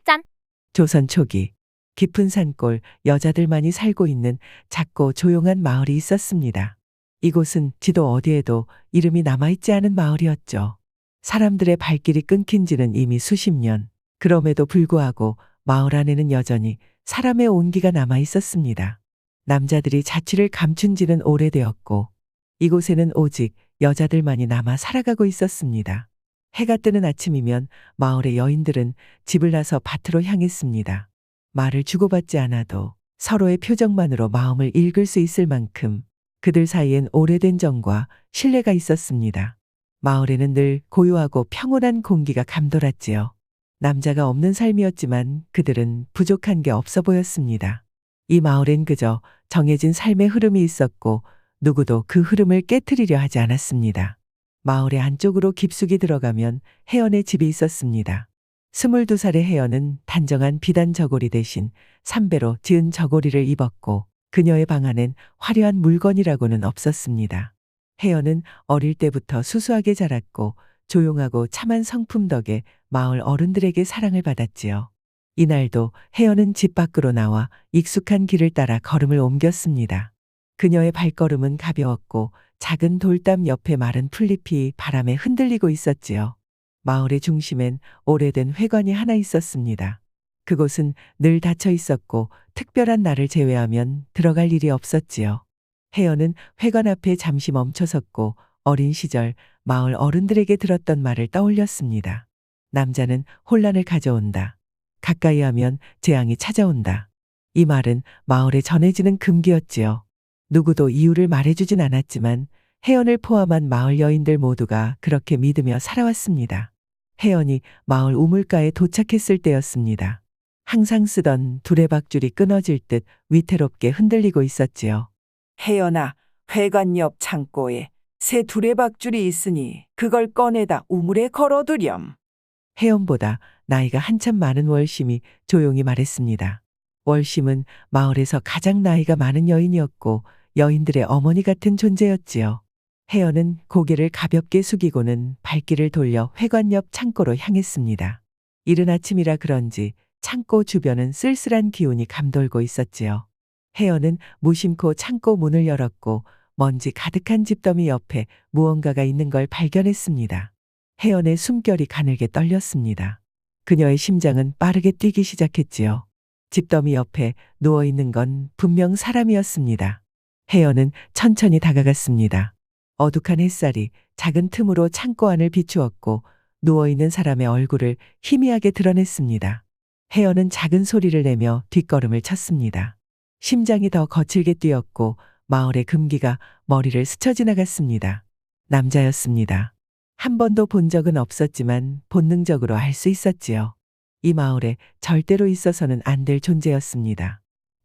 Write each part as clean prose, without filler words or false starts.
짠! 조선 초기 깊은 산골 여자들만이 살고 있는 작고 조용한 마을이 있었습니다. 이곳은 지도 어디에도 이름이 남아있지 않은 마을이었죠. 사람들의 발길이 끊긴 지는 이미 수십 년. 그럼에도 불구하고 마을 안에는 여전히 사람의 온기가 남아 있었습니다. 남자들이 자취를 감춘 지는 오래되었고 이곳에는 오직 여자들만이 남아 살아가고 있었습니다. 해가 뜨는 아침이면 마을의 여인들은 집을 나서 밭으로 향했습니다. 말을 주고받지 않아도 서로의 표정만으로 마음을 읽을 수 있을 만큼 그들 사이엔 오래된 정과 신뢰가 있었습니다. 마을에는 늘 고요하고 평온한 공기가 감돌았지요. 남자가 없는 삶이었지만 그들은 부족한 게 없어 보였습니다. 이 마을엔 그저 정해진 삶의 흐름이 있었고 누구도 그 흐름을 깨트리려 하지 않았습니다. 마을의 안쪽으로 깊숙이 들어가면 혜연의 집이 있었습니다. 22살의 혜연은 단정한 비단 저고리 대신 삼배로 지은 저고리를 입었고 그녀의 방 안엔 화려한 물건이라고는 없었습니다. 혜연은 어릴 때부터 수수하게 자랐고 조용하고 참한 성품 덕에 마을 어른들에게 사랑을 받았지요. 이날도 혜연은 집 밖으로 나와 익숙한 길을 따라 걸음을 옮겼습니다. 그녀의 발걸음은 가벼웠고 작은 돌담 옆에 마른 풀잎이 바람에 흔들리고 있었지요. 마을의 중심엔 오래된 회관이 하나 있었습니다. 그곳은 늘 닫혀 있었고 특별한 날을 제외하면 들어갈 일이 없었지요. 혜연은 회관 앞에 잠시 멈춰섰고 어린 시절 마을 어른들에게 들었던 말을 떠올렸습니다. 남자는 혼란을 가져온다. 가까이 하면 재앙이 찾아온다. 이 말은 마을에 전해지는 금기였지요. 누구도 이유를 말해주진 않았지만 혜연을 포함한 마을 여인들 모두가 그렇게 믿으며 살아왔습니다. 혜연이 마을 우물가에 도착했을 때였습니다. 항상 쓰던 두레박줄이 끊어질 듯 위태롭게 흔들리고 있었지요. 혜연아, 회관 옆 창고에 새 두레박줄이 있으니 그걸 꺼내다 우물에 걸어두렴. 혜연보다 나이가 한참 많은 월심이 조용히 말했습니다. 월심은 마을에서 가장 나이가 많은 여인이었고 여인들의 어머니 같은 존재였지요. 혜연은 고개를 가볍게 숙이고는 발길을 돌려 회관 옆 창고로 향했습니다. 이른 아침이라 그런지 창고 주변은 쓸쓸한 기운이 감돌고 있었지요. 혜연은 무심코 창고 문을 열었고 먼지 가득한 집더미 옆에 무언가가 있는 걸 발견했습니다. 혜연의 숨결이 가늘게 떨렸습니다. 그녀의 심장은 빠르게 뛰기 시작했지요. 집더미 옆에 누워있는 건 분명 사람이었습니다. 혜연은 천천히 다가갔습니다. 어둑한 햇살이 작은 틈으로 창고 안을 비추었고 누워있는 사람의 얼굴을 희미하게 드러냈습니다. 혜연은 작은 소리를 내며 뒷걸음을 쳤습니다. 심장이 더 거칠게 뛰었고 마을의 금기가 머리를 스쳐 지나갔습니다. 남자였습니다. 한 번도 본 적은 없었지만 본능적으로 알 수 있었지요. 이 마을에 절대로 있어서는 안 될 존재였습니다.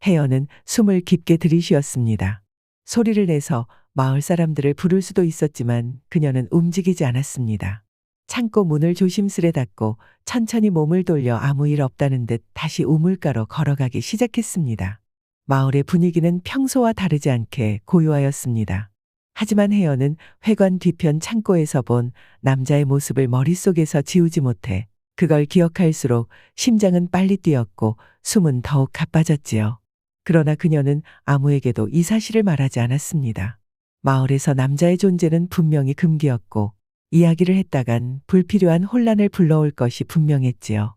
혜연은 숨을 깊게 들이쉬었습니다. 소리를 내서 마을 사람들을 부를 수도 있었지만 그녀는 움직이지 않았습니다. 창고 문을 조심스레 닫고 천천히 몸을 돌려 아무 일 없다는 듯 다시 우물가로 걸어가기 시작했습니다. 마을의 분위기는 평소와 다르지 않게 고요하였습니다. 하지만 혜연은 회관 뒤편 창고에서 본 남자의 모습을 머릿속에서 지우지 못해 그걸 기억할수록 심장은 빨리 뛰었고 숨은 더욱 가빠졌지요. 그러나 그녀는 아무에게도 이 사실을 말하지 않았습니다. 마을에서 남자의 존재는 분명히 금기였고 이야기를 했다간 불필요한 혼란을 불러올 것이 분명했지요.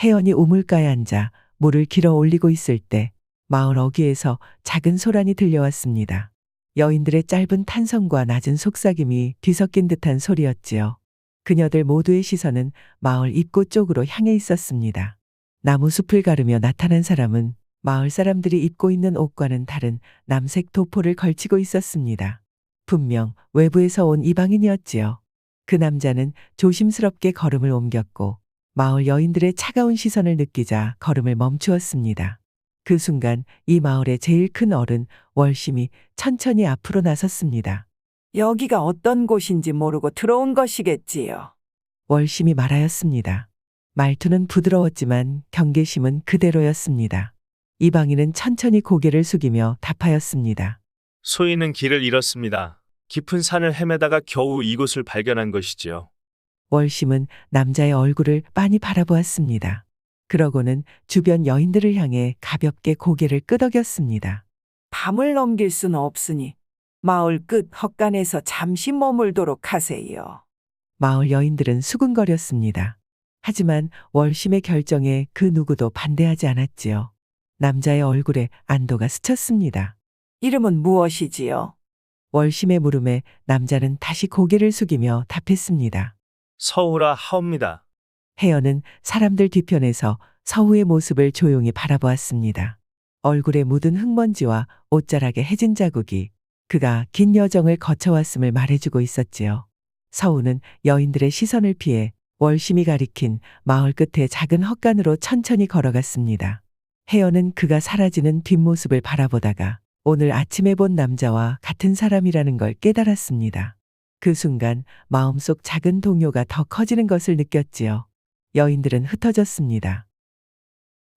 혜연이 우물가에 앉아 물을 길어 올리고 있을 때 마을 어귀에서 작은 소란이 들려왔습니다. 여인들의 짧은 탄성과 낮은 속삭임이 뒤섞인 듯한 소리였지요. 그녀들 모두의 시선은 마을 입구 쪽으로 향해 있었습니다. 나무 숲을 가르며 나타난 사람은 마을 사람들이 입고 있는 옷과는 다른 남색 도포를 걸치고 있었습니다. 분명 외부에서 온 이방인이었지요. 그 남자는 조심스럽게 걸음을 옮겼고 마을 여인들의 차가운 시선을 느끼자 걸음을 멈추었습니다. 그 순간 이 마을의 제일 큰 어른 월심이 천천히 앞으로 나섰습니다. 여기가 어떤 곳인지 모르고 들어온 것이겠지요. 월심이 말하였습니다. 말투는 부드러웠지만 경계심은 그대로였습니다. 이방인은 천천히 고개를 숙이며 답하였습니다. 소인은 길을 잃었습니다. 깊은 산을 헤매다가 겨우 이곳을 발견한 것이지요. 월심은 남자의 얼굴을 빤히 바라보았습니다. 그러고는 주변 여인들을 향해 가볍게 고개를 끄덕였습니다. 밤을 넘길 수는 없으니 마을 끝 헛간에서 잠시 머물도록 하세요. 마을 여인들은 수군거렸습니다. 하지만 월심의 결정에 그 누구도 반대하지 않았지요. 남자의 얼굴에 안도가 스쳤습니다. 이름은 무엇이지요? 월심의 물음에 남자는 다시 고개를 숙이며 답했습니다. 서우라 하옵니다. 혜연은 사람들 뒤편에서 서우의 모습을 조용히 바라보았습니다. 얼굴에 묻은 흙먼지와 옷자락에 해진 자국이 그가 긴 여정을 거쳐왔음을 말해주고 있었지요. 서우는 여인들의 시선을 피해 월심이 가리킨 마을 끝의 작은 헛간으로 천천히 걸어갔습니다. 혜연은 그가 사라지는 뒷모습을 바라보다가 오늘 아침에 본 남자와 같은 사람이라는 걸 깨달았습니다. 그 순간 마음속 작은 동요가 더 커지는 것을 느꼈지요. 여인들은 흩어졌습니다.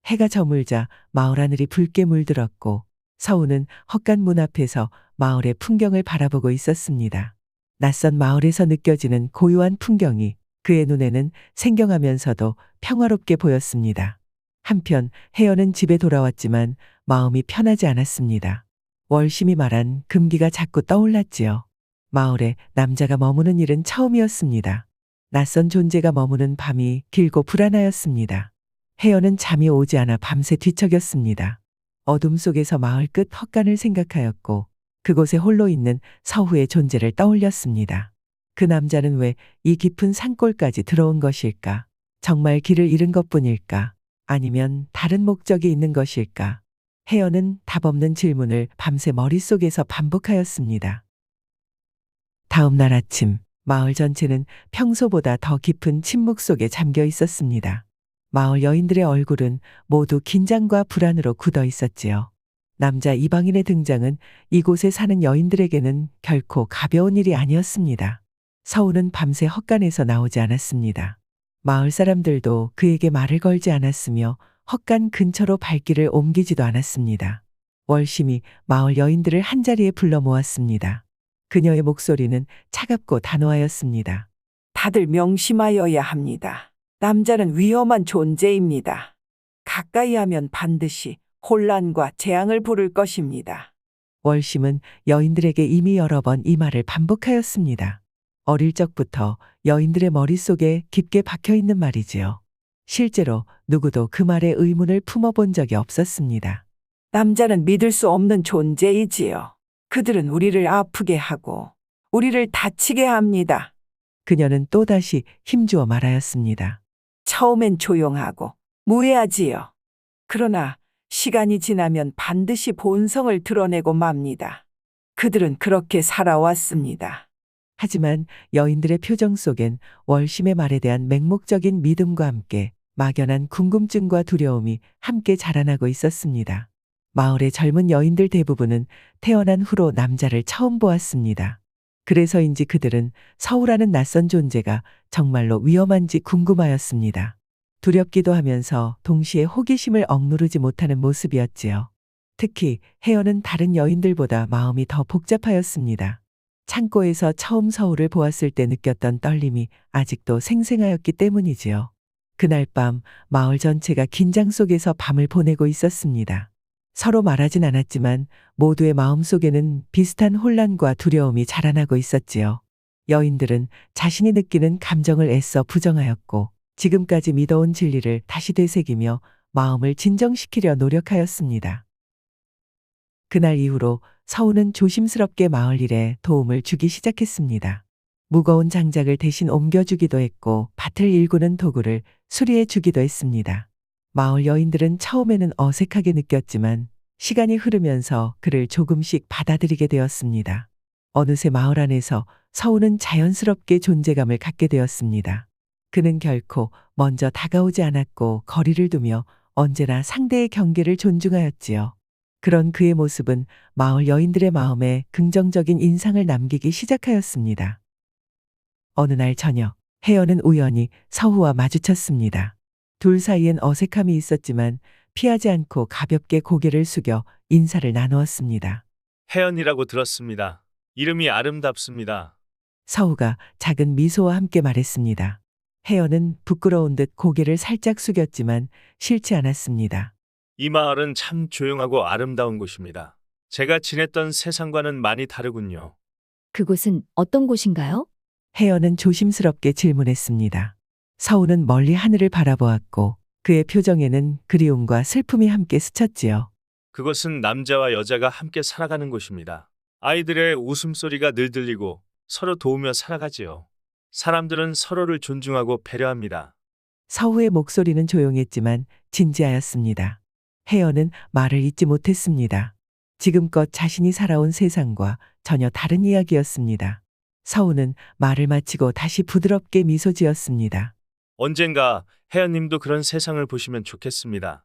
해가 저물자 마을 하늘이 붉게 물들었고 서우는 헛간 문 앞에서 마을의 풍경을 바라보고 있었습니다. 낯선 마을에서 느껴지는 고요한 풍경이 그의 눈에는 생경하면서도 평화롭게 보였습니다. 한편 혜연은 집에 돌아왔지만 마음이 편하지 않았습니다. 월심이 말한 금기가 자꾸 떠올랐지요. 마을에 남자가 머무는 일은 처음이었습니다. 낯선 존재가 머무는 밤이 길고 불안하였습니다. 혜연은 잠이 오지 않아 밤새 뒤척였습니다. 어둠 속에서 마을 끝 헛간을 생각하였고 그곳에 홀로 있는 서후의 존재를 떠올렸습니다. 그 남자는 왜 이 깊은 산골까지 들어온 것일까? 정말 길을 잃은 것뿐일까? 아니면 다른 목적이 있는 것일까? 혜연은 답 없는 질문을 밤새 머릿속에서 반복하였습니다. 다음 날 아침, 마을 전체는 평소보다 더 깊은 침묵 속에 잠겨 있었습니다. 마을 여인들의 얼굴은 모두 긴장과 불안으로 굳어 있었지요. 남자 이방인의 등장은 이곳에 사는 여인들에게는 결코 가벼운 일이 아니었습니다. 서우는 밤새 헛간에서 나오지 않았습니다. 마을 사람들도 그에게 말을 걸지 않았으며 헛간 근처로 발길을 옮기지도 않았습니다. 월심이 마을 여인들을 한자리에 불러 모았습니다. 그녀의 목소리는 차갑고 단호하였습니다. 다들 명심하여야 합니다. 남자는 위험한 존재입니다. 가까이 하면 반드시 혼란과 재앙을 부를 것입니다. 월심은 여인들에게 이미 여러 번 이 말을 반복하였습니다. 어릴 적부터 여인들의 머릿속에 깊게 박혀 있는 말이지요. 실제로 누구도 그 말에 의문을 품어본 적이 없었습니다. 남자는 믿을 수 없는 존재이지요. 그들은 우리를 아프게 하고 우리를 다치게 합니다. 그녀는 또다시 힘주어 말하였습니다. 처음엔 조용하고 무해하지요. 그러나 시간이 지나면 반드시 본성을 드러내고 맙니다. 그들은 그렇게 살아왔습니다. 하지만 여인들의 표정 속엔 월심의 말에 대한 맹목적인 믿음과 함께 막연한 궁금증과 두려움이 함께 자라나고 있었습니다. 마을의 젊은 여인들 대부분은 태어난 후로 남자를 처음 보았습니다. 그래서인지 그들은 서우라는 낯선 존재가 정말로 위험한지 궁금하였습니다. 두렵기도 하면서 동시에 호기심을 억누르지 못하는 모습이었지요. 특히 혜연은 다른 여인들보다 마음이 더 복잡하였습니다. 창고에서 처음 서우를 보았을 때 느꼈던 떨림이 아직도 생생하였기 때문이지요. 그날 밤 마을 전체가 긴장 속에서 밤을 보내고 있었습니다. 서로 말하진 않았지만 모두의 마음속에는 비슷한 혼란과 두려움이 자라나고 있었지요. 여인들은 자신이 느끼는 감정을 애써 부정하였고 지금까지 믿어온 진리를 다시 되새기며 마음을 진정시키려 노력하였습니다. 그날 이후로 서우는 조심스럽게 마을 일에 도움을 주기 시작했습니다. 무거운 장작을 대신 옮겨주기도 했고 밭을 일구는 도구를 수리해 주기도 했습니다. 마을 여인들은 처음에는 어색하게 느꼈지만 시간이 흐르면서 그를 조금씩 받아들이게 되었습니다. 어느새 마을 안에서 서우는 자연스럽게 존재감을 갖게 되었습니다. 그는 결코 먼저 다가오지 않았고 거리를 두며 언제나 상대의 경계를 존중하였지요. 그런 그의 모습은 마을 여인들의 마음에 긍정적인 인상을 남기기 시작하였습니다. 어느 날 저녁, 혜연은 우연히 서우와 마주쳤습니다. 둘 사이엔 어색함이 있었지만 피하지 않고 가볍게 고개를 숙여 인사를 나누었습니다. 혜연이라고 들었습니다. 이름이 아름답습니다. 서우가 작은 미소와 함께 말했습니다. 혜연은 부끄러운 듯 고개를 살짝 숙였지만 싫지 않았습니다. 이 마을은 참 조용하고 아름다운 곳입니다. 제가 지냈던 세상과는 많이 다르군요. 그곳은 어떤 곳인가요? 혜연은 조심스럽게 질문했습니다. 서우는 멀리 하늘을 바라보았고 그의 표정에는 그리움과 슬픔이 함께 스쳤지요. 그것은 남자와 여자가 함께 살아가는 곳입니다. 아이들의 웃음소리가 늘 들리고 서로 도우며 살아가지요. 사람들은 서로를 존중하고 배려합니다. 서우의 목소리는 조용했지만 진지하였습니다. 혜연은 말을 잇지 못했습니다. 지금껏 자신이 살아온 세상과 전혀 다른 이야기였습니다. 서우는 말을 마치고 다시 부드럽게 미소 지었습니다. 언젠가 혜연님도 그런 세상을 보시면 좋겠습니다.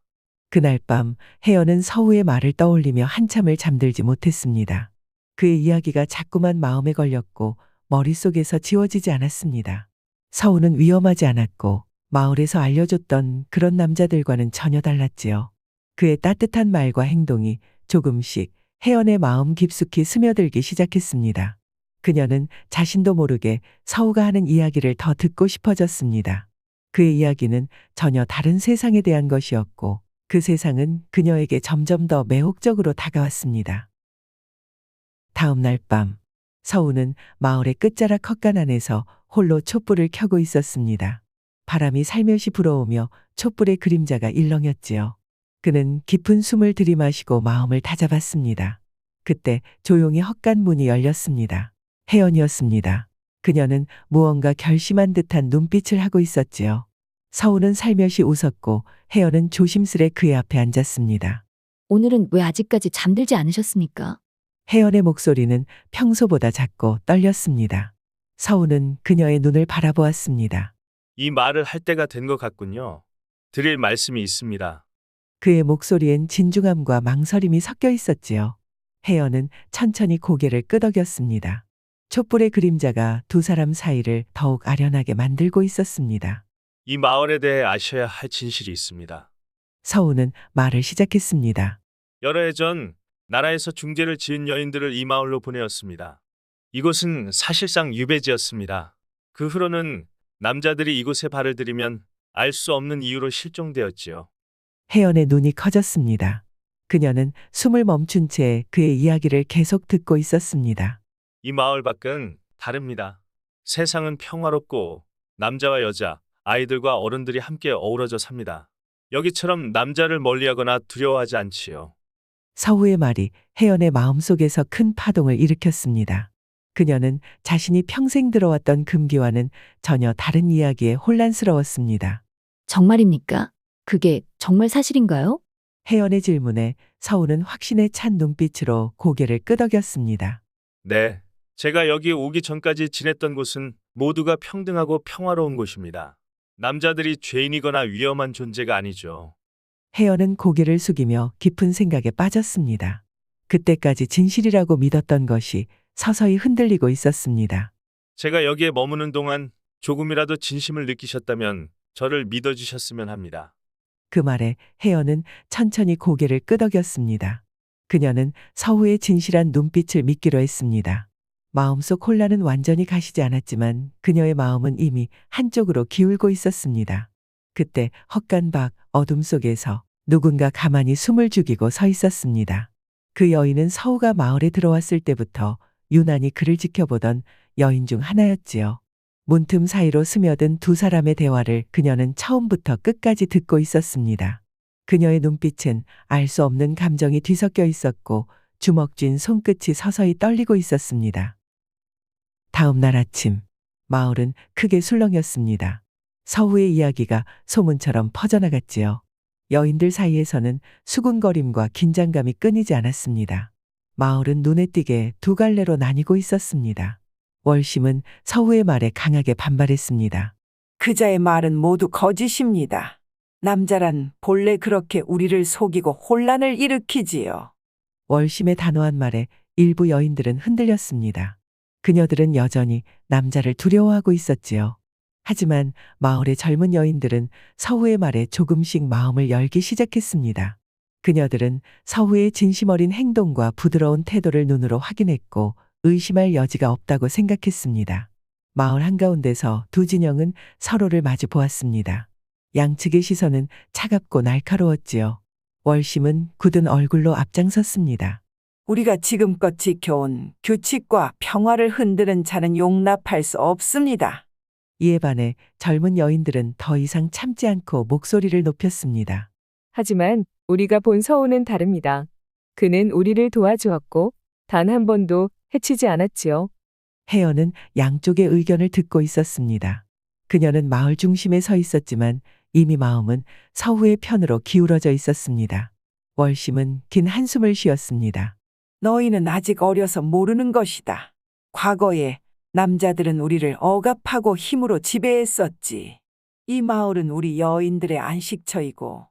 그날 밤 혜연은 서우의 말을 떠올리며 한참을 잠들지 못했습니다. 그의 이야기가 자꾸만 마음에 걸렸고 머릿속에서 지워지지 않았습니다. 서우는 위험하지 않았고 마을에서 알려줬던 그런 남자들과는 전혀 달랐지요. 그의 따뜻한 말과 행동이 조금씩 혜연의 마음 깊숙이 스며들기 시작했습니다. 그녀는 자신도 모르게 서우가 하는 이야기를 더 듣고 싶어졌습니다. 그의 이야기는 전혀 다른 세상에 대한 것이었고 그 세상은 그녀에게 점점 더 매혹적으로 다가왔습니다. 다음 날 밤, 서우는 마을의 끝자락 헛간 안에서 홀로 촛불을 켜고 있었습니다. 바람이 살며시 불어오며 촛불의 그림자가 일렁였지요. 그는 깊은 숨을 들이마시고 마음을 다잡았습니다. 그때 조용히 헛간 문이 열렸습니다. 혜연이었습니다. 그녀는 무언가 결심한 듯한 눈빛을 하고 있었지요. 서우는 살며시 웃었고 혜연은 조심스레 그의 앞에 앉았습니다. 오늘은 왜 아직까지 잠들지 않으셨습니까? 혜연의 목소리는 평소보다 작고 떨렸습니다. 서우는 그녀의 눈을 바라보았습니다. 이 말을 할 때가 된 것 같군요. 드릴 말씀이 있습니다. 그의 목소리엔 진중함과 망설임이 섞여 있었지요. 혜연은 천천히 고개를 끄덕였습니다. 촛불의 그림자가 두 사람 사이를 더욱 아련하게 만들고 있었습니다. 이 마을에 대해 아셔야 할 진실이 있습니다. 서우는 말을 시작했습니다. 여러 해 전 나라에서 중재를 지은 여인들을 이 마을로 보내었습니다. 이곳은 사실상 유배지였습니다. 그 후로는 남자들이 이곳에 발을 들이면 알 수 없는 이유로 실종되었지요. 혜연의 눈이 커졌습니다. 그녀는 숨을 멈춘 채 그의 이야기를 계속 듣고 있었습니다. 이 마을 밖은 다릅니다. 세상은 평화롭고 남자와 여자, 아이들과 어른들이 함께 어우러져 삽니다. 여기처럼 남자를 멀리하거나 두려워하지 않지요. 서우의 말이 혜연의 마음속에서 큰 파동을 일으켰습니다. 그녀는 자신이 평생 들어왔던 금기와는 전혀 다른 이야기에 혼란스러웠습니다. 정말입니까? 그게 정말 사실인가요? 혜연의 질문에 서우는 확신에 찬 눈빛으로 고개를 끄덕였습니다. 네, 제가 여기 오기 전까지 지냈던 곳은 모두가 평등하고 평화로운 곳입니다. 남자들이 죄인이거나 위험한 존재가 아니죠. 혜연은 고개를 숙이며 깊은 생각에 빠졌습니다. 그때까지 진실이라고 믿었던 것이 서서히 흔들리고 있었습니다. 제가 여기에 머무는 동안 조금이라도 진심을 느끼셨다면 저를 믿어주셨으면 합니다. 그 말에 혜연은 천천히 고개를 끄덕였습니다. 그녀는 서우의 진실한 눈빛을 믿기로 했습니다. 마음속 혼란은 완전히 가시지 않았지만 그녀의 마음은 이미 한쪽으로 기울고 있었습니다. 그때 헛간 밖 어둠 속에서 누군가 가만히 숨을 죽이고 서 있었습니다. 그 여인은 서우가 마을에 들어왔을 때부터 유난히 그를 지켜보던 여인 중 하나였지요. 문틈 사이로 스며든 두 사람의 대화를 그녀는 처음부터 끝까지 듣고 있었습니다. 그녀의 눈빛은 알 수 없는 감정이 뒤섞여 있었고 주먹 쥔 손끝이 서서히 떨리고 있었습니다. 다음 날 아침, 마을은 크게 술렁였습니다. 서우의 이야기가 소문처럼 퍼져나갔지요. 여인들 사이에서는 수군거림과 긴장감이 끊이지 않았습니다. 마을은 눈에 띄게 두 갈래로 나뉘고 있었습니다. 월심은 서우의 말에 강하게 반발했습니다. 그자의 말은 모두 거짓입니다. 남자란 본래 그렇게 우리를 속이고 혼란을 일으키지요. 월심의 단호한 말에 일부 여인들은 흔들렸습니다. 그녀들은 여전히 남자를 두려워하고 있었지요. 하지만 마을의 젊은 여인들은 서우의 말에 조금씩 마음을 열기 시작했습니다. 그녀들은 서우의 진심 어린 행동과 부드러운 태도를 눈으로 확인했고 의심할 여지가 없다고 생각했습니다. 마을 한가운데서 두 진영은 서로를 마주 보았습니다. 양측의 시선은 차갑고 날카로웠지요. 월심은 굳은 얼굴로 앞장섰습니다. 우리가 지금껏 지켜온 규칙과 평화를 흔드는 자는 용납할 수 없습니다. 이에 반해 젊은 여인들은 더 이상 참지 않고 목소리를 높였습니다. 하지만 우리가 본 서우는 다릅니다. 그는 우리를 도와주었고 단 한 번도 해치지 않았지요. 혜연은 양쪽의 의견을 듣고 있었습니다. 그녀는 마을 중심에 서 있었지만 이미 마음은 서후의 편으로 기울어져 있었습니다. 월심은 긴 한숨을 쉬었습니다. 너희는 아직 어려서 모르는 것이다. 과거에 남자들은 우리를 억압하고 힘으로 지배했었지. 이 마을은 우리 여인들의 안식처이고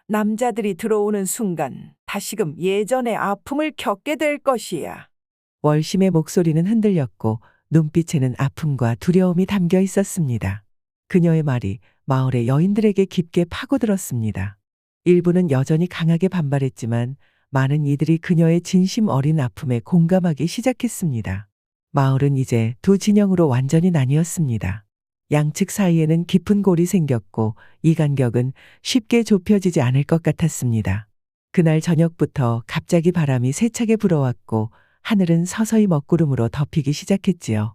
남자들이 들어오는 순간 다시금 예전의 아픔을 겪게 될 것이야. 월심의 목소리는 흔들렸고 눈빛에는 아픔과 두려움이 담겨 있었습니다. 그녀의 말이 마을의 여인들에게 깊게 파고들었습니다. 일부는 여전히 강하게 반발했지만 많은 이들이 그녀의 진심 어린 아픔에 공감하기 시작했습니다. 마을은 이제 두 진영으로 완전히 나뉘었습니다. 양측 사이에는 깊은 골이 생겼고 이 간격은 쉽게 좁혀지지 않을 것 같았습니다. 그날 저녁부터 갑자기 바람이 세차게 불어왔고 하늘은 서서히 먹구름으로 덮이기 시작했지요.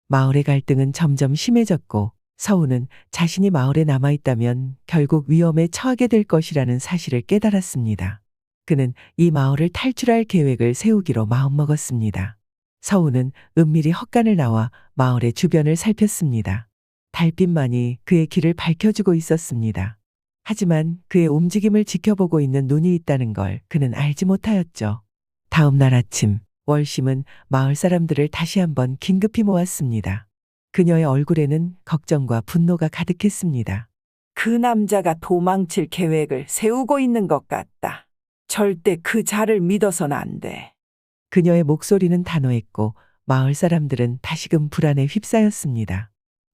마을의 갈등은 점점 심해졌고 서우는 자신이 마을에 남아있다면 결국 위험에 처하게 될 것이라는 사실을 깨달았습니다. 그는 이 마을을 탈출할 계획을 세우기로 마음먹었습니다. 서우는 은밀히 헛간을 나와 마을의 주변을 살폈습니다. 달빛만이 그의 길을 밝혀주고 있었습니다. 하지만 그의 움직임을 지켜보고 있는 눈이 있다는 걸 그는 알지 못하였죠. 다음 날 아침, 월심은 마을 사람들을 다시 한번 긴급히 모았습니다. 그녀의 얼굴에는 걱정과 분노가 가득했습니다. 그 남자가 도망칠 계획을 세우고 있는 것 같다. 절대 그 자를 믿어서는 안 돼. 그녀의 목소리는 단호했고 마을 사람들은 다시금 불안에 휩싸였습니다.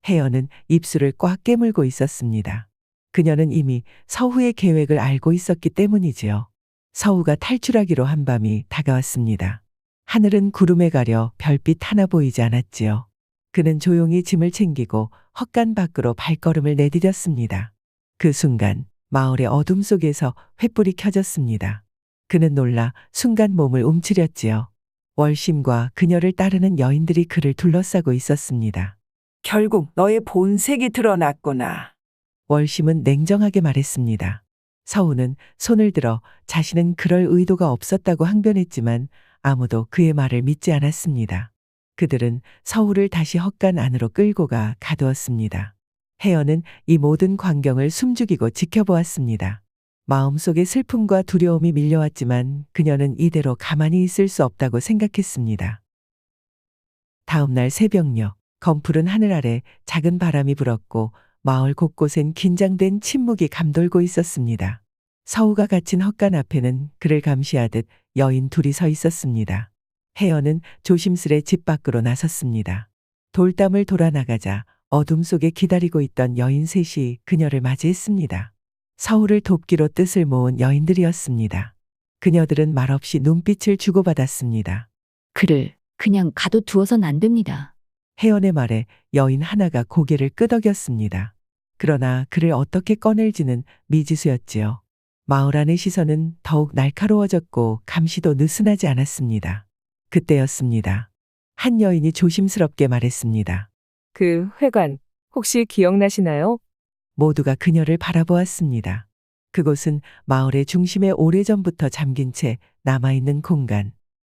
혜연은 입술을 꽉 깨물고 있었습니다. 그녀는 이미 서후의 계획을 알고 있었기 때문이지요. 서후가 탈출하기로 한 밤이 다가왔습니다. 하늘은 구름에 가려 별빛 하나 보이지 않았지요. 그는 조용히 짐을 챙기고 헛간 밖으로 발걸음을 내디뎠습니다. 그 순간 마을의 어둠 속에서 횃불이 켜졌습니다. 그는 놀라 순간 몸을 움츠렸지요. 월심과 그녀를 따르는 여인들이 그를 둘러싸고 있었습니다. 결국 너의 본색이 드러났구나. 월심은 냉정하게 말했습니다. 서우는 손을 들어 자신은 그럴 의도가 없었다고 항변했지만 아무도 그의 말을 믿지 않았습니다. 그들은 서우를 다시 헛간 안으로 끌고 가 가두었습니다. 혜연은 이 모든 광경을 숨죽이고 지켜보았습니다. 마음속에 슬픔과 두려움이 밀려왔지만 그녀는 이대로 가만히 있을 수 없다고 생각했습니다. 다음 날 새벽녘, 검푸른 하늘 아래 작은 바람이 불었고 마을 곳곳엔 긴장된 침묵이 감돌고 있었습니다. 서우가 갇힌 헛간 앞에는 그를 감시하듯 여인 둘이 서 있었습니다. 혜연은 조심스레 집 밖으로 나섰습니다. 돌담을 돌아 나가자 어둠 속에 기다리고 있던 여인 셋이 그녀를 맞이했습니다. 서우를 돕기로 뜻을 모은 여인들이었습니다. 그녀들은 말없이 눈빛을 주고받았습니다. 그를 그냥 가둬두어선 안 됩니다. 혜연의 말에 여인 하나가 고개를 끄덕였습니다. 그러나 그를 어떻게 꺼낼지는 미지수였지요. 마을 안의 시선은 더욱 날카로워졌고 감시도 느슨하지 않았습니다. 그때였습니다. 한 여인이 조심스럽게 말했습니다. 그 회관 혹시 기억나시나요? 모두가 그녀를 바라보았습니다. 그곳은 마을의 중심에 오래전부터 잠긴 채 남아있는 공간.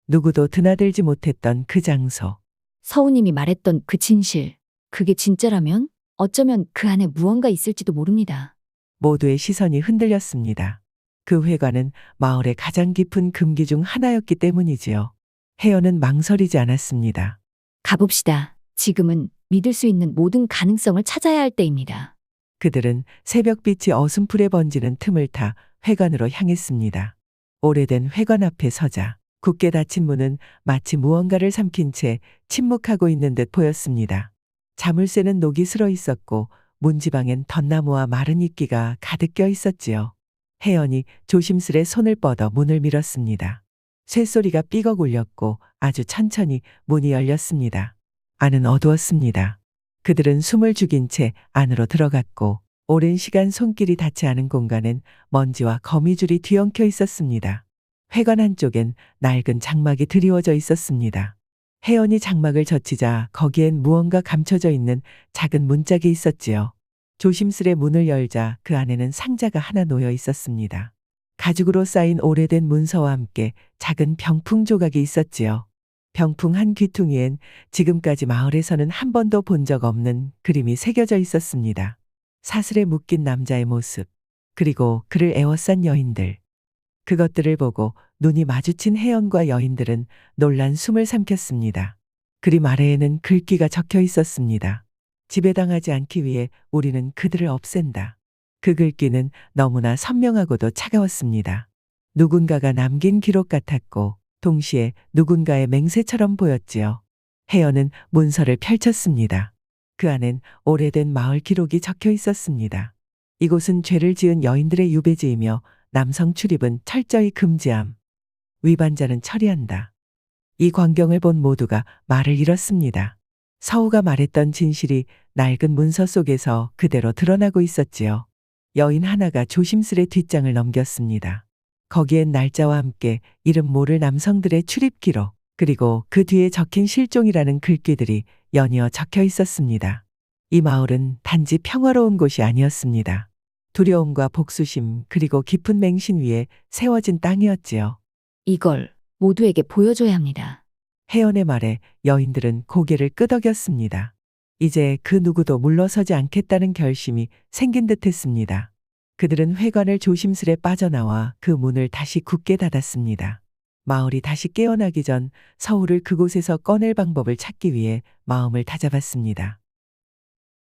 누구도 드나들지 못했던 그 장소. 서우님이 말했던 그 진실, 그게 진짜라면 어쩌면 그 안에 무언가 있을지도 모릅니다. 모두의 시선이 흔들렸습니다. 그 회관은 마을의 가장 깊은 금기 중 하나였기 때문이지요. 혜연은 망설이지 않았습니다. 가봅시다. 지금은 믿을 수 있는 모든 가능성을 찾아야 할 때입니다. 그들은 새벽빛이 어슴풀에 번지는 틈을 타 회관으로 향했습니다. 오래된 회관 앞에 서자 굳게 닫힌 문은 마치 무언가를 삼킨 채 침묵하고 있는 듯 보였습니다. 자물쇠는 녹이 슬어 있었고 문지방엔 덧나무와 마른 이끼가 가득 껴 있었지요. 혜연이 조심스레 손을 뻗어 문을 밀었습니다. 쇠소리가 삐걱 울렸고 아주 천천히 문이 열렸습니다. 안은 어두웠습니다. 그들은 숨을 죽인 채 안으로 들어갔고 오랜 시간 손길이 닿지 않은 공간엔 먼지와 거미줄이 뒤엉켜 있었습니다. 회관 한쪽엔 낡은 장막이 드리워져 있었습니다. 혜연이 장막을 젖히자 거기엔 무언가 감춰져 있는 작은 문짝이 있었지요. 조심스레 문을 열자 그 안에는 상자가 하나 놓여 있었습니다. 가죽으로 쌓인 오래된 문서와 함께 작은 병풍 조각이 있었지요. 병풍 한 귀퉁이엔 지금까지 마을에서는 한 번도 본 적 없는 그림이 새겨져 있었습니다. 사슬에 묶인 남자의 모습, 그리고 그를 에워싼 여인들. 그것들을 보고 눈이 마주친 혜연과 여인들은 놀란 숨을 삼켰습니다. 그림 아래에는 글귀가 적혀 있었습니다. 지배당하지 않기 위해 우리는 그들을 없앤다. 그 글귀는 너무나 선명하고도 차가웠습니다. 누군가가 남긴 기록 같았고 동시에 누군가의 맹세처럼 보였지요. 혜연은 문서를 펼쳤습니다. 그 안엔 오래된 마을 기록이 적혀 있었습니다. 이곳은 죄를 지은 여인들의 유배지이며 남성 출입은 철저히 금지함. 위반자는 처리한다. 이 광경을 본 모두가 말을 잃었습니다. 서우가 말했던 진실이 낡은 문서 속에서 그대로 드러나고 있었지요. 여인 하나가 조심스레 뒷장을 넘겼습니다. 거기엔 날짜와 함께 이름 모를 남성들의 출입 기록, 그리고 그 뒤에 적힌 실종이라는 글귀들이 연이어 적혀 있었습니다. 이 마을은 단지 평화로운 곳이 아니었습니다. 두려움과 복수심 그리고 깊은 맹신 위에 세워진 땅이었지요. 이걸 모두에게 보여줘야 합니다. 혜연의 말에 여인들은 고개를 끄덕였습니다. 이제 그 누구도 물러서지 않겠다는 결심이 생긴 듯했습니다. 그들은 회관을 조심스레 빠져나와 그 문을 다시 굳게 닫았습니다. 마을이 다시 깨어나기 전 서울을 그곳에서 꺼낼 방법을 찾기 위해 마음을 다잡았습니다.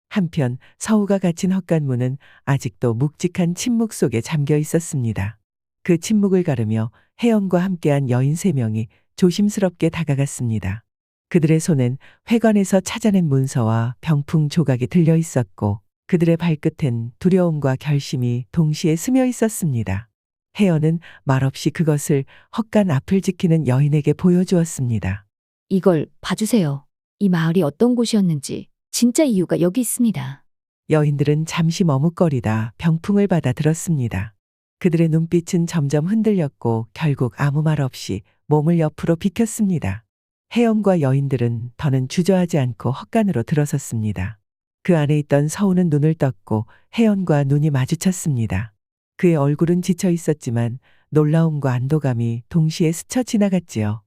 한편 서우가 갇힌 헛간문은 아직도 묵직한 침묵 속에 잠겨 있었습니다. 그 침묵을 가르며 혜연과 함께한 여인 3명이 조심스럽게 다가갔습니다. 그들의 손엔 회관에서 찾아낸 문서와 병풍 조각이 들려 있었고 그들의 발끝엔 두려움과 결심이 동시에 스며 있었습니다. 혜연은 말없이 그것을 헛간 앞을 지키는 여인에게 보여주었습니다. 이걸 봐주세요. 이 마을이 어떤 곳이었는지 진짜 이유가 여기 있습니다. 여인들은 잠시 머뭇거리다 병풍을 받아 들었습니다. 그들의 눈빛은 점점 흔들렸고 결국 아무 말 없이 몸을 옆으로 비켰습니다. 혜연과 여인들은 더는 주저하지 않고 헛간으로 들어섰습니다. 그 안에 있던 서우는 눈을 떴고 혜연과 눈이 마주쳤습니다. 그의 얼굴은 지쳐 있었지만 놀라움과 안도감이 동시에 스쳐 지나갔지요.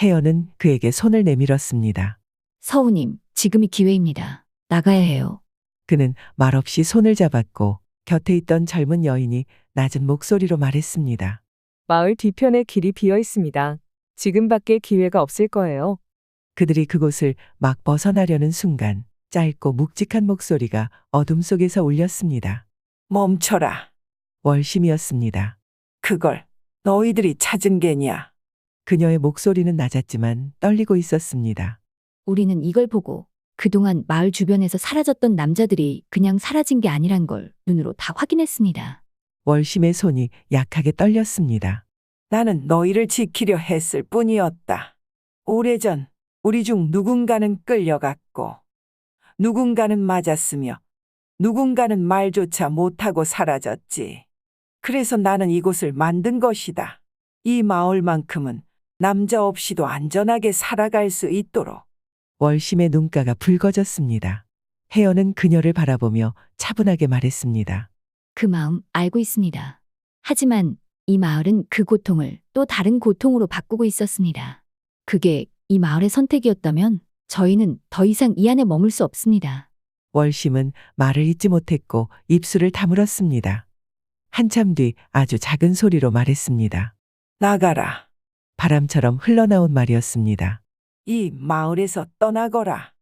혜연은 그에게 손을 내밀었습니다. 서우님, 지금이 기회입니다. 나가야 해요. 그는 말없이 손을 잡았고 곁에 있던 젊은 여인이 낮은 목소리로 말했습니다. 마을 뒤편에 길이 비어 있습니다. 지금밖에 기회가 없을 거예요. 그들이 그곳을 막 벗어나려는 순간 짧고 묵직한 목소리가 어둠 속에서 울렸습니다. 멈춰라. 월심이었습니다. 그걸 너희들이 찾은 게냐? 그녀의 목소리는 낮았지만 떨리고 있었습니다. 우리는 이걸 보고 그동안 마을 주변에서 사라졌던 남자들이 그냥 사라진 게 아니란 걸 눈으로 다 확인했습니다. 월심의 손이 약하게 떨렸습니다. 나는 너희를 지키려 했을 뿐이었다. 오래전 우리 중 누군가는 끌려갔고 누군가는 맞았으며 누군가는 말조차 못하고 사라졌지. 그래서 나는 이곳을 만든 것이다. 이 마을만큼은 남자 없이도 안전하게 살아갈 수 있도록. 월심의 눈가가 붉어졌습니다. 혜연은 그녀를 바라보며 차분하게 말했습니다. 그 마음 알고 있습니다. 하지만 이 마을은 그 고통을 또 다른 고통으로 바꾸고 있었습니다. 그게 이 마을의 선택이었다면 저희는 더 이상 이 안에 머물 수 없습니다. 월심은 말을 잇지 못했고 입술을 다물었습니다. 한참 뒤 아주 작은 소리로 말했습니다. 나가라. 바람처럼 흘러나온 말이었습니다. 이 마을에서 떠나거라.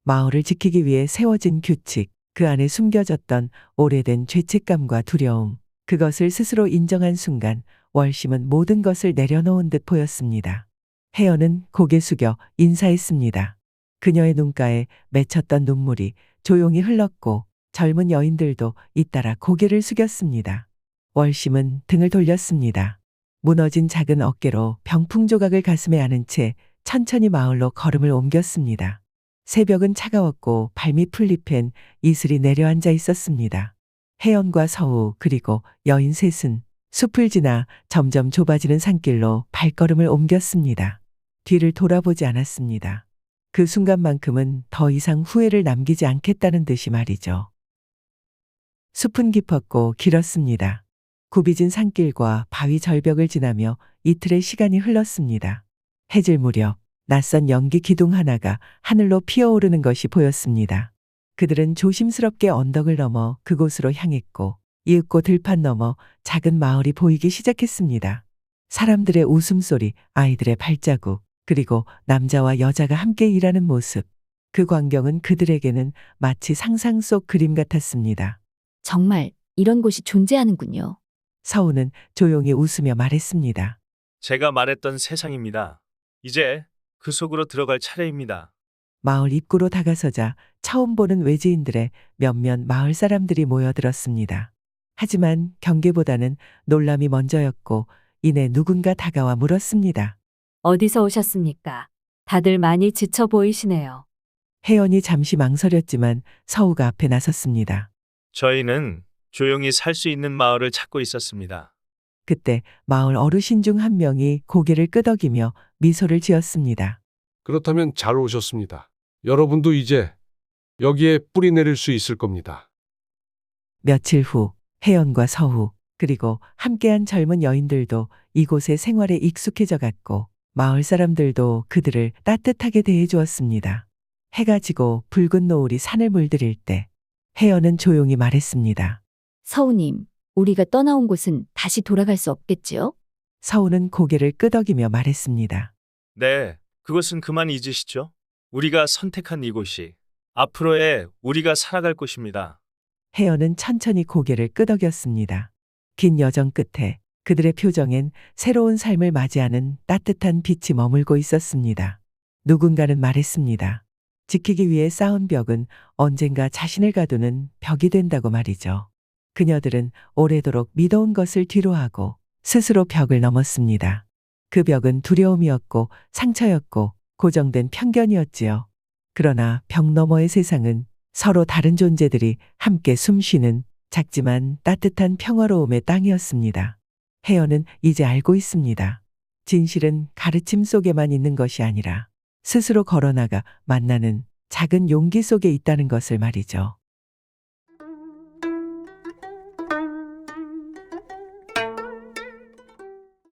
마을을 지키기 위해 세워진 규칙, 그 안에 숨겨졌던 오래된 죄책감과 두려움, 그것을 스스로 인정한 순간 월심은 모든 것을 내려놓은 듯 보였습니다. 혜연은 고개 숙여 인사했습니다. 그녀의 눈가에 맺혔던 눈물이 조용히 흘렀고 젊은 여인들도 잇따라 고개를 숙였습니다. 월심은 등을 돌렸습니다. 무너진 작은 어깨로 병풍 조각을 가슴에 안은 채 천천히 마을로 걸음을 옮겼습니다. 새벽은 차가웠고 발밑 풀잎엔 이슬이 내려앉아 있었습니다. 혜연과 서우 그리고 여인 셋은 숲을 지나 점점 좁아지는 산길로 발걸음을 옮겼습니다. 뒤를 돌아보지 않았습니다. 그 순간만큼은 더 이상 후회를 남기지 않겠다는 듯이 말이죠. 숲은 깊었고 길었습니다. 굽이진 산길과 바위 절벽을 지나며 이틀의 시간이 흘렀습니다. 해질 무렵 낯선 연기 기둥 하나가 하늘로 피어오르는 것이 보였습니다. 그들은 조심스럽게 언덕을 넘어 그곳으로 향했고 이윽고 들판 너머 작은 마을이 보이기 시작했습니다. 사람들의 웃음소리, 아이들의 발자국, 그리고 남자와 여자가 함께 일하는 모습. 그 광경은 그들에게는 마치 상상 속 그림 같았습니다. 정말 이런 곳이 존재하는군요. 서우는 조용히 웃으며 말했습니다. 제가 말했던 세상입니다. 이제 그 속으로 들어갈 차례입니다. 마을 입구로 다가서자 처음 보는 외지인들의 몇몇 마을 사람들이 모여들었습니다. 하지만 경계보다는 놀람이 먼저였고 이내 누군가 다가와 물었습니다. 어디서 오셨습니까? 다들 많이 지쳐 보이시네요. 혜연이 잠시 망설였지만 서우가 앞에 나섰습니다. 저희는 조용히 살 수 있는 마을을 찾고 있었습니다. 그때 마을 어르신 중 한 명이 고개를 끄덕이며 미소를 지었습니다. 그렇다면 잘 오셨습니다. 여러분도 이제 여기에 뿌리 내릴 수 있을 겁니다. 며칠 후 혜연과 서우 그리고 함께한 젊은 여인들도 이곳의 생활에 익숙해져 갔고 마을 사람들도 그들을 따뜻하게 대해 주었습니다. 해가 지고 붉은 노을이 산을 물들일 때 혜연은 조용히 말했습니다. 서우님, 우리가 떠나온 곳은 다시 돌아갈 수 없겠지요? 서우는 고개를 끄덕이며 말했습니다. 네, 그것은 그만 잊으시죠. 우리가 선택한 이곳이 앞으로의 우리가 살아갈 곳입니다. 혜연은 천천히 고개를 끄덕였습니다. 긴 여정 끝에 그들의 표정엔 새로운 삶을 맞이하는 따뜻한 빛이 머물고 있었습니다. 누군가는 말했습니다. 지키기 위해 쌓은 벽은 언젠가 자신을 가두는 벽이 된다고 말이죠. 그녀들은 오래도록 믿어온 것을 뒤로하고 스스로 벽을 넘었습니다. 그 벽은 두려움이었고 상처였고 고정된 편견이었지요. 그러나 벽 너머의 세상은 서로 다른 존재들이 함께 숨쉬는 작지만 따뜻한 평화로움의 땅이었습니다. 혜연은 이제 알고 있습니다. 진실은 가르침 속에만 있는 것이 아니라 스스로 걸어나가 만나는 작은 용기 속에 있다는 것을 말이죠.